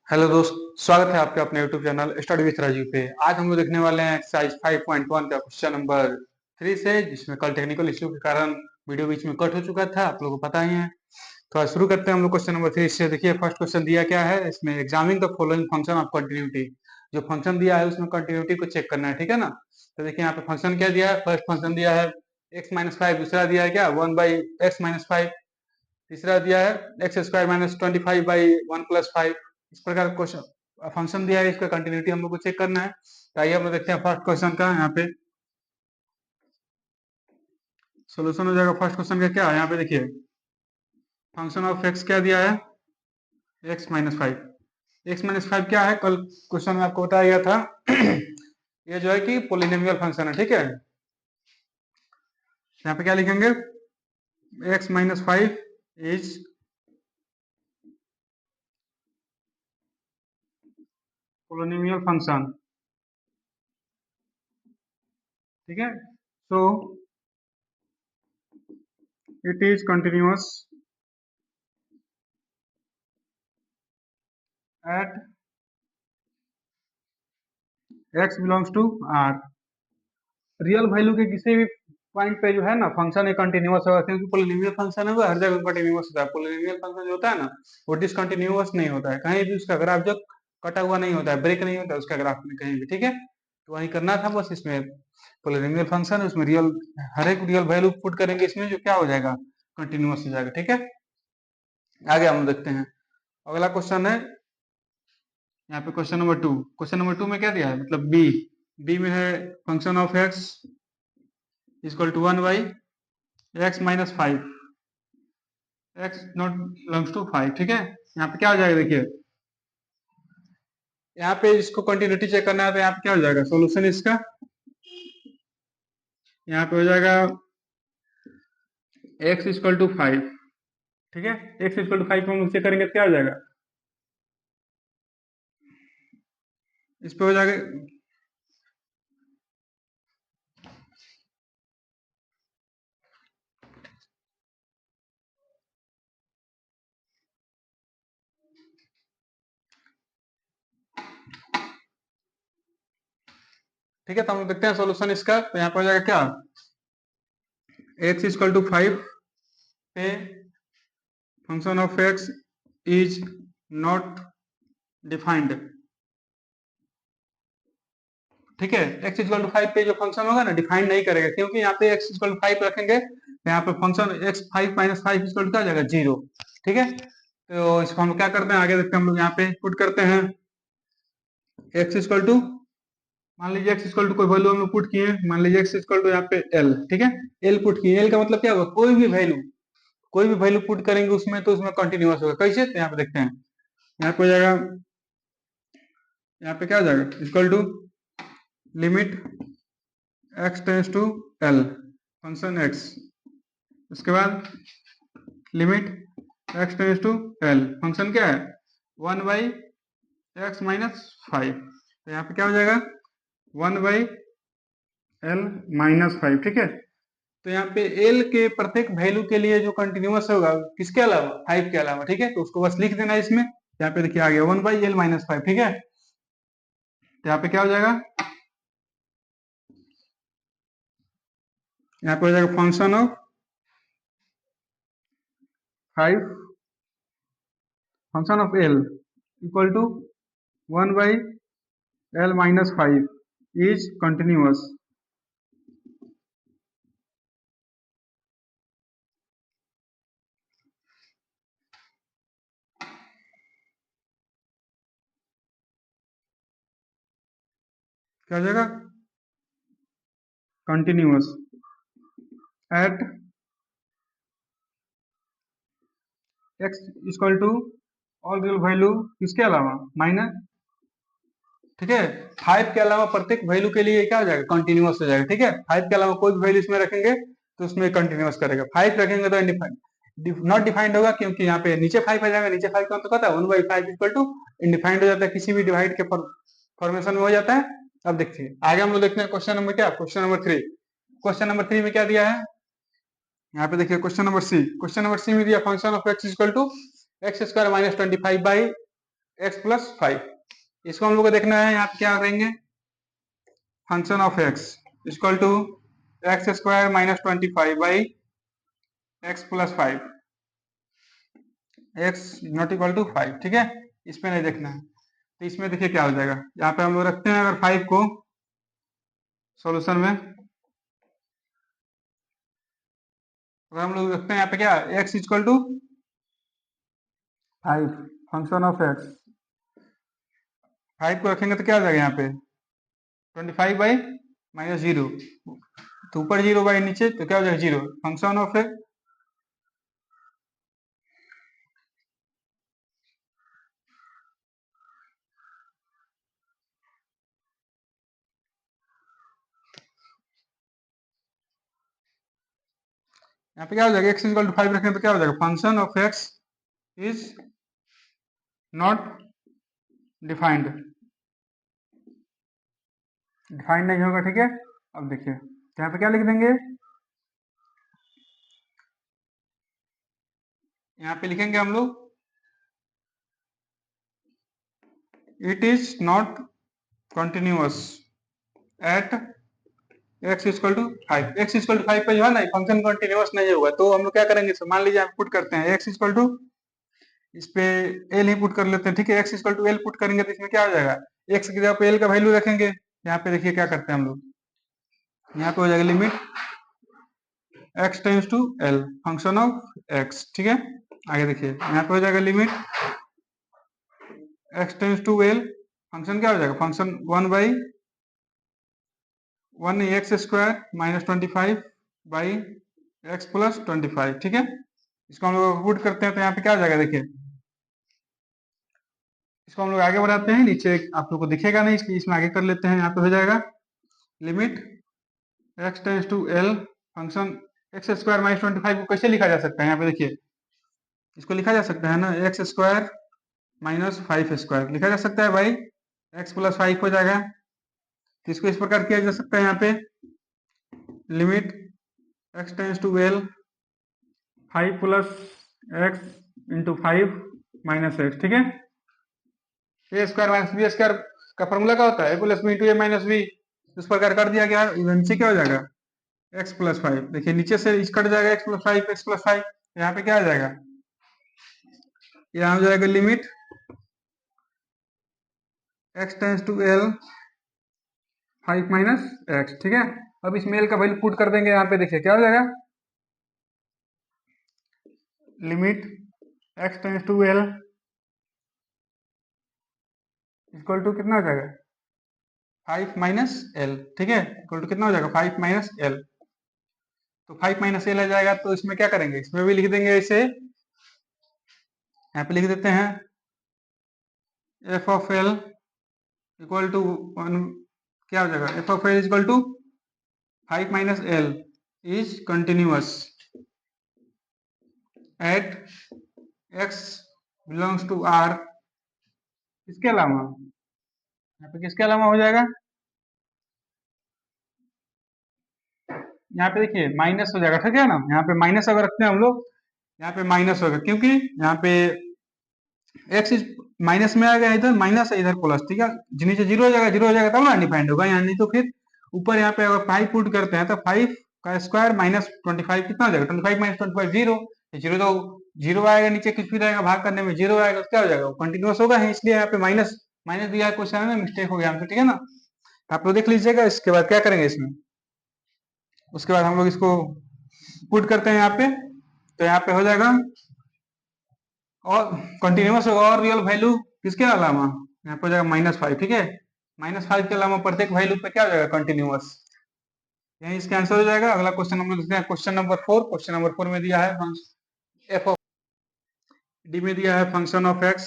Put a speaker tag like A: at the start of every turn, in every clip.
A: Hello दोस्त, स्वागत है आपके अपने YouTube channel study with Rajiv पे। आज हम लोग देखने वाले हैं एक्सरसाइज 5.1 का क्वेश्चन नंबर 3 से, जिसमें कल टेक्निकल इश्यू के कारण वीडियो बीच में कट हो चुका था, आप लोगों को पता ही है। तो आज शुरू करते हैं हम लोग क्वेश्चन नंबर 3 से। देखिए फर्स्ट क्वेश्चन दिया क्या है इसमें, examining the following function of continuity. जो फंक्शन दिया है उसमें कंटिन्यूटी को चेक करना है, ठीक है ना। तो देखिए यहाँ पे फंक्शन क्या दिया है, फर्स्ट फंक्शन दिया है x-5, दूसरा दिया है क्या 1/x-5, तीसरा दिया है x² - 25/1 + 5। इस प्रकार क्वेश्चन फंक्शन दिया है, इसका कंटिन्यूटी हम लोग को चेक करना है। तो आइए हम लोग देखते हैं फर्स्ट क्वेश्चन का। यहाँ पे सोल्यूशन हो जाएगा फर्स्ट क्वेश्चन का। क्या है यहाँ पे देखिए, फंक्शन ऑफ x क्या दिया है, x-5। x-5 क्या है, कल क्वेश्चन में आपको बताया गया था ये जो है कि पोलिनोमियल फंक्शन है, ठीक है। यहाँ पे क्या लिखेंगे, x-5 इज पोलिनोमियल फंक्शन, ठीक है। सो it is continuous at x belongs to r। Real value के किसी भी पॉइंट पे जो है ना फंक्शन कंटिन्यूअस होगा, क्योंकि पोलिनोमियल फंक्शन है वो हर जगह कंटिन्यूअस होता है। पोलिनोमियल फंक्शन जो होता है ना वो डिसकंटिन्यूअस नहीं होता है, कहीं भी उसका ग्राफ जो कटा हुआ नहीं होता है, ब्रेक नहीं होता है उसका ग्राफ में कहीं भी, ठीक है। तो वही करना था बस। इसमें पोलिनोमियल फंक्शन है, उसमें रियल हर एक रियल वैल्यू पुट करेंगे इसमें, जो क्या हो जाएगा, कंटिन्यूअस हो जाएगा, ठीक है। आगे हम देखते हैं, अगला क्वेश्चन है यहाँ पे क्वेश्चन नंबर 2। क्वेश्चन नंबर 2 में क्या दिया है, मतलब बी में है function of x equal to 1/x-5, x not belongs to 5, ठीक है। यहाँ पे क्या हो जाएगा देखिए, यहाँ पे इसको कंटिन्यूटी चेक करना है, तो यहाँ पे क्या हो जाएगा सॉल्यूशन इसका, यहाँ पे हो जाएगा x इक्वल टू 5, ठीक है। x इक्वल टू 5 हम चेक करेंगे तो क्या हो जाएगा, इस पे हो जाएगा, ठीक है। तो हम देखते हैं सॉल्यूशन इसका। तो यहाँ पे हो जाएगा क्या, x इक्वल टू 5 पे function of x is not defined, ठीक है। x इक्वल टू 5 पे जो फंक्शन होगा ना डिफाइन नहीं करेगा, क्योंकि यहाँ पे x इक्वल टू 5 रखेंगे तो यहाँ पे फंक्शन x5 - 5 इक्वल टू क्या हो जाएगा 0, ठीक है। तो इसको हम क्या करते हैं, आगे देखते हैं हम लोग, यहाँ पे पुट करते हैं x इक्वल टू, मान लीजिए x इक्वल टू कोई वैल्यू हम लोग पुट किए, मान लीजिए x इक्वल टू यहाँ पे l, ठीक है। l पुट किए, l का मतलब क्या होगा, कोई भी वैल्यू पुट करेंगे उसमें तो उसमें कंटिन्यूअस होगा। कैसे, तो यहाँ पे देखते हैं, यहाँ पे हो जाएगा, यहाँ पे क्या हो जाएगा equal to limit x tends to l function x, उसके बाद limit x tends to l function क्या है 1/x-5। तो यहाँ पे क्या हो जाएगा 1/l-5, ठीक है। तो यहाँ पे l के प्रत्येक वैल्यू के लिए जो कंटिन्यूअस होगा किसके अलावा, 5 के अलावा, ठीक है। तो उसको बस लिख देना है इसमें। यहाँ पे देखिए आ गया 1/l-5, ठीक है। तो यहाँ पे क्या हो जाएगा, यहाँ पे हो जाएगा function of 5 function of l equal to 1/l-5 is continuous. क्या हो जाएगा, continuous at x equal to all real value किसके अलावा माइनस, ठीक है। 5 के अलावा प्रत्येक वैल्यू के लिए क्या हो जाएगा, कंटिन्यूअस हो जाएगा, ठीक है। 5 के अलावा कोई भी वैल्यू इसमें रखेंगे तो उसमें कंटिन्यूअस करेगा। 5 रखेंगे तो नॉट डिफाइंड होगा, क्योंकि यहाँ पे नीचे 5 आ जाएगा, नीचे 5 का तो पता है 1/5 इक्वल टू इनडिफाइंड हो जाता है, किसी भी डिवाइड के फॉर्मेशन में हो जाता है। अब देखिए आगे हम लोग देखते हैं क्वेश्चन नंबर क्या, क्वेश्चन नंबर 3। क्वेश्चन नंबर 3 में क्या दिया है, यहाँ पे देखिए question number C. Question number C में दिया function of x equal to x² - 25/, x plus 5। इसको हम लोग को देखना है, यहाँ पे क्या करेंगे, function of x equal to x square minus 25 by x plus 5, x not equal to 5, ठीक है। इस पे नहीं देखना है। तो इसमें देखिए क्या हो जाएगा, यहाँ पे हम लोग रखते हैं अगर 5 को सॉल्यूशन में, अगर हम लोग रखते हैं यहाँ पे क्या, x equal to 5, function of x 5 को रखेंगे तो क्या हो जाएगा यहाँ पे 25 बाई माइनस 0, तो ऊपर 0 बाई नीचे तो क्या हो जाएगा 0, फंक्शन ऑफ एक्स यहाँ पे क्या हो जाएगा, एक्स इक्वल टू 5 रखेंगे तो क्या हो जाएगा, function of x is not defined, defined नहीं होगा, ठीक है। अब देखिए यहाँ पे क्या लिख देंगे, यहाँ पे लिखेंगे हम लोग it is not continuous at x equal to 5, x equal to 5 पे जो है ना फंक्शन कंटिन्यूअस नहीं होगा, तो हम लोग क्या करेंगे, मान लीजिए आप पुट करते हैं एक्स इक्वल टू, इस पे एल ही पुट कर लेते हैं, ठीक है। X equal to L put करेंगे तो इसमें क्या हो जाएगा, एक्स की जगह पे एल का वैल्यू रखेंगे। यहाँ पे देखिए क्या करते हैं हम लोग, यहाँ पे हो जाएगा limit x tends to L function of x, ठीक है। आगे देखिए यहाँ पे हो जाएगा limit x tends to L, function क्या हो जाएगा, function 1 by 1 x square minus 25 by x plus 25, ठीक है। इसको हम लोग पुट करते हैं तो यहाँ पे क्या हो जाएगा, देखिए इसको हम लोग आगे बढ़ाते हैं, नीचे आप लोग को दिखेगा नहीं, इसलिए इसमें आगे कर लेते हैं। यहाँ पे हो जाएगा limit x tends to L function x square minus 25 को कैसे लिखा जा सकता है, यहाँ पे देखिए इसको लिखा जा सकता है ना, एक्स स्क्वायर माइनस 5 स्क्वायर लिखा जा सकता है भाई, एक्स प्लस 5 हो जाएगा। तो इसको इस प्रकार किया जा सकता है, यहाँ पे limit x tends to L 5 plus x into 5 minus x, ठीक है। A square minus B square का फॉर्मूला क्या होता है, A plus B into A minus B, इस प्रकार कर दिया गया, नीचे क्या हो जाएगा एक्स प्लस 5, देखिए नीचे से कट जाएगा एक्स प्लस 5, एक्स प्लस 5, यहाँ पे क्या आ जाएगा, यहाँ हो जाएगा limit x tends to L 5 minus x, ठीक है। अब इसमें एल का वैल्यू पुट कर देंगे, यहाँ पे देखिए क्या हो जाएगा, limit x tends to L equal to कितना हो जाएगा 5 माइनस एल, ठीक है, इक्वल टू कितना हो जाएगा 5 माइनस एल। तो 5 माइनस एल आ जाएगा, तो इसमें क्या करेंगे, इसमें भी लिख देंगे ऐसे, यहाँ पे लिख देते हैं F of L equal to क्या हो जाएगा, F of L equal to 5 minus L is continuous at x belongs to R, इसके अलावा यहाँ पे किसके अलावा हो जाएगा, यहाँ पे देखिए माइनस हो जाएगा, ठीक है ना। यहाँ पे माइनस अगर रखते हैं हम लोग, यहाँ पे माइनस होगा, क्योंकि यहाँ पे एक्स इज माइनस में आ गया, इधर माइनस है इधर प्लस, ठीक है। नीचे जीरो हो जाएगा, जीरो हो जाएगा तब ना डिफाइंड होगा, यहाँ नहीं तो फिर ऊपर यहाँ पे अगर 5 पुट करते हैं तो 5 का स्क्वायर माइनस 25 कितना हो जाएगा, 25 माइनस 25 जीरो, जीरो तो जीरो आएगा, नीचे कुछ भी रहेगा भाग करने में जीरो आएगा, तो क्या हो जाएगा कंटिन्यूअस होगा है, इसलिए यहाँ पे माइनस माइनस दिया है क्वेश्चन में, मिस्टेक हो गया हमसे, ठीक है ना। आप लोग देख लीजिएगा, इसके बाद क्या करेंगे इसमें, उसके बाद हम लोग इसको पुट करते हैं यहाँ पे, तो यहाँ पे हो जाएगा और कंटिन्यूअस होगा, और रियल वैल्यू किसके अलावा, यहाँ पे हो जाएगा -5, ठीक है। -5 के अलावा प्रत्येक वैल्यू पे क्या हो जाएगा कंटिन्यूअस, यही इसका आंसर हो जाएगा। अगला क्वेश्चन हम लोग देखते हैं, क्वेश्चन नंबर 4। क्वेश्चन नंबर 4 में दिया है एफ ऑफ डी में दिया है function of x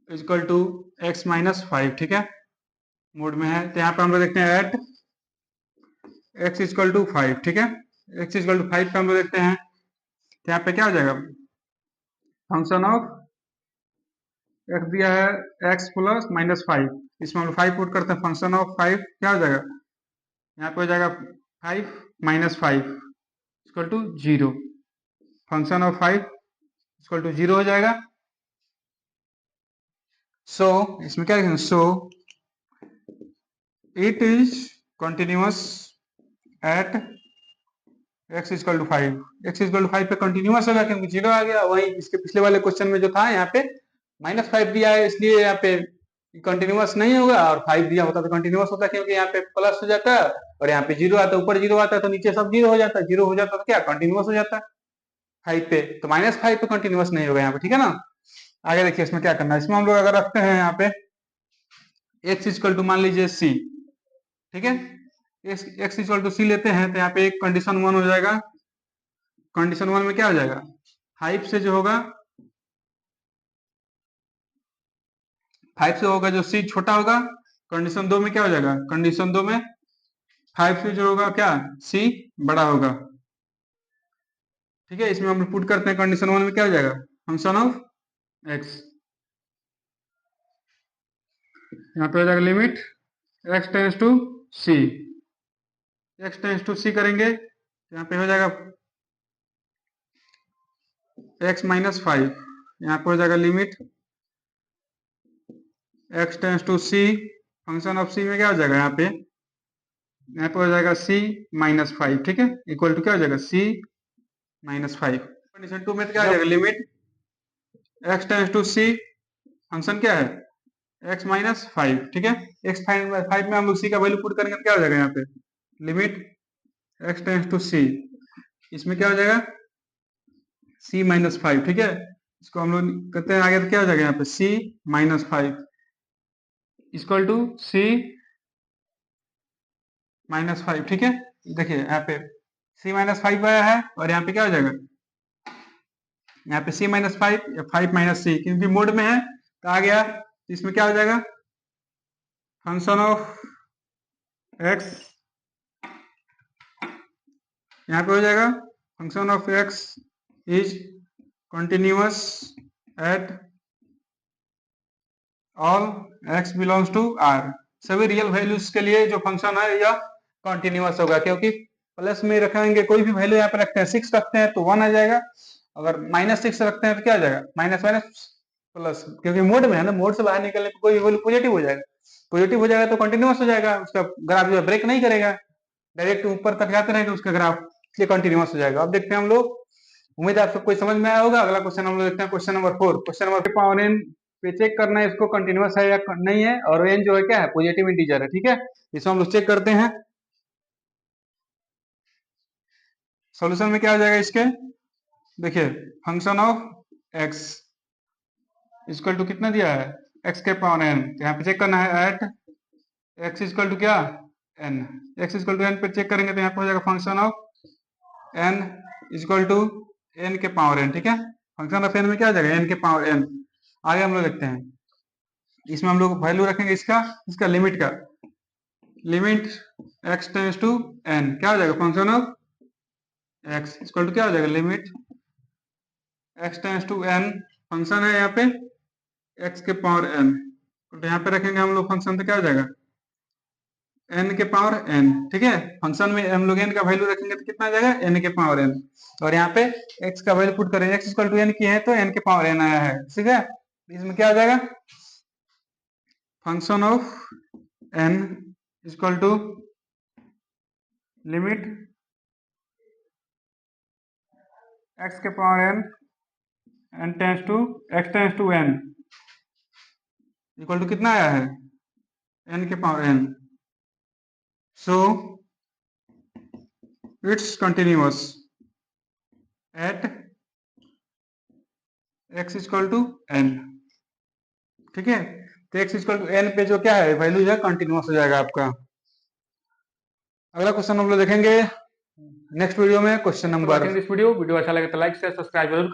A: equal to x minus 5, ठीक है, मोड में है। तो यहाँ पे हम लोग देखते हैं एट एक्स इक्वल टू 5, ठीक है, एक्स इक्वल टू 5 पे हम लोग देखते हैं, तो यहाँ पे क्या हो जाएगा, फंक्शन ऑफ एक्स दिया है एक्स प्लस -5, इसमें हम लोग 5 पुट करते हैं, फंक्शन ऑफ 5 क्या हो जाएगा, यहाँ पे हो जाएगा 5 minus 5 equal to 0, function of 5 equal to 0 हो जाएगा। सो इसमें क्या लिखेंगे, so it is continuous at x equal to 5। x equal to 5 पे कंटिन्यूअस होगा क्योंकि 0 आ गया। वही इसके पिछले वाले क्वेश्चन में जो था यहाँ पे -5 दिया है, इसलिए यहाँ पे कंटिन्यूअस नहीं होगा, और 5 दिया होता तो कंटिन्यूअस होता, क्योंकि यहाँ पे प्लस हो जाता है और यहाँ पे 0 आता है, ऊपर 0 आता है तो नीचे सब 0 हो जाता है। 0 हो जाता तो क्या कंटिन्यूअस हो जाता है 5 पे, तो -5 पे कंटिन्यूअस नहीं होगा यहाँ पे, ठीक है ना। आगे देखिए इसमें क्या करना है। इसमें हम लोग अगर रखते हैं यहाँ पे x इक्वल टू मान लीजिए c, ठीक है, x इक्वल टू c लेते हैं तो यहाँ पे एक कंडीशन 1 हो जाएगा। कंडीशन 1 में क्या हो जाएगा, 5 से जो होगा, 5 से होगा जो c छोटा होगा। कंडीशन 2 में क्या हो जाएगा, कंडीशन 2 में 5 से जो होगा क्या, c बड़ा होगा, ठीक है। इसमें हम पुट करते हैं कंडीशन 1 में क्या हो जाएगा, फंक्शन ऑफ x, यहाँ पे हो जाएगा limit x tends to c। x tends to c करेंगे तो यहाँ पे हो जाएगा x माइनस 5, यहाँ पे हो जाएगा limit x tends to c, function of c में क्या हो जाएगा, यहाँ पे हो जाएगा c माइनस 5, ठीक है, इक्वल टू क्या हो जाएगा c माइनस 5। कंडीशन 2 में तो क्या हो जाएगा, limit x tends to c, function क्या है x माइनस 5, ठीक है। x 5 में हम लोग c का वैल्यू पुट करेंगे तो क्या हो जाएगा, यहाँ पे limit x tends to c, इसमें क्या हो जाएगा c माइनस 5, ठीक है। इसको हम लोग करते हैं आगे तो क्या हो जाएगा, यहाँ पे c minus 5 equal to c minus 5, ठीक है। देखिए यहाँ पे c माइनस 5 आया है और यहाँ पे क्या हो जाएगा, यहाँ पे c माइनस 5 या 5 माइनस c, क्योंकि मोड में है तो आ गया। इसमें क्या हो जाएगा, फंक्शन ऑफ x, यहाँ पे हो जाएगा function of x is continuous at all x belongs to r। सभी रियल वैल्यूज के लिए जो फंक्शन है यह कंटिन्यूअस होगा, क्योंकि प्लस में रखेंगे, कोई भी वैल्यू यहाँ पे रखते हैं, 6 रखते हैं तो 1 आ जाएगा, अगर -6 रखते हैं तो क्या आ जाएगा, माइनस माइनस प्लस, क्योंकि मोड में है ना, मोड से बाहर निकलने पर कोई वैल्यू पॉजिटिव हो जाएगा, पॉजिटिव हो जाएगा तो कंटिन्यूअस हो जाएगा, उसका ग्राफ जो है ब्रेक नहीं करेगा, डायरेक्ट ऊपर तक जाते रहेगा उसका ग्राफ, इसलिए कंटिन्यूअस हो जाएगा। अब देखते हैं हम लोग, उम्मीद है आप सबको समझ में आया होगा। अगला क्वेश्चन हम लोग देखते हैं, question number 4। Question number power n पे चेक करना है इसको कंटिन्यूअस है या नहीं है, और n जो है क्या है, पॉजिटिव इंटीजर है, ठीक है। इसको हम लोग चेक करते हैं। सॉल्यूशन में क्या हो जाएगा इसके, देखिए function of x equal to कितना दिया है, x के पावर n, तो यहाँ पे चेक करना है एट x इक्वल टू क्या n, x equal to n पे चेक करेंगे तो यहाँ पे हो जाएगा function of n equal to n के पावर n, ठीक है। फंक्शन ऑफ n में क्या हो जाएगा, n के पावर n। आगे हम लोग देखते हैं, इसमें हम लोग वैल्यू रखेंगे इसका लिमिट का, limit x tends to n, क्या हो जाएगा function of x equal to क्या हो जाएगा, limit x tends to n, function है यहाँ पे x के पावर n, तो यहाँ पे रखेंगे हम लोग फंक्शन, तो क्या हो जाएगा n के पावर n, ठीक है। फंक्शन में हम लोग n का वैल्यू रखेंगे तो कितना आ जाएगा, n के पावर n, और यहाँ पे x का वैल्यू पुट करेंगे, x इक्वल टू n की है तो n के पावर n आया है, ठीक है। इसमें क्या हो जाएगा, function of n equal to limit x के power n, n tends to x tends to n equal to कितना आया है, n के power n। So it's continuous at x equal to n, ठीक है। तो x इक्वल टू n पे जो क्या है वैल्यू है कंटिन्यूअस हो जाएगा आपका। अगला क्वेश्चन हम लोग देखेंगे नेक्स्ट वीडियो में, क्वेश्चन नंबर।
B: वीडियो अच्छा लगे तो लाइक शेयर सब्सक्राइब जरूर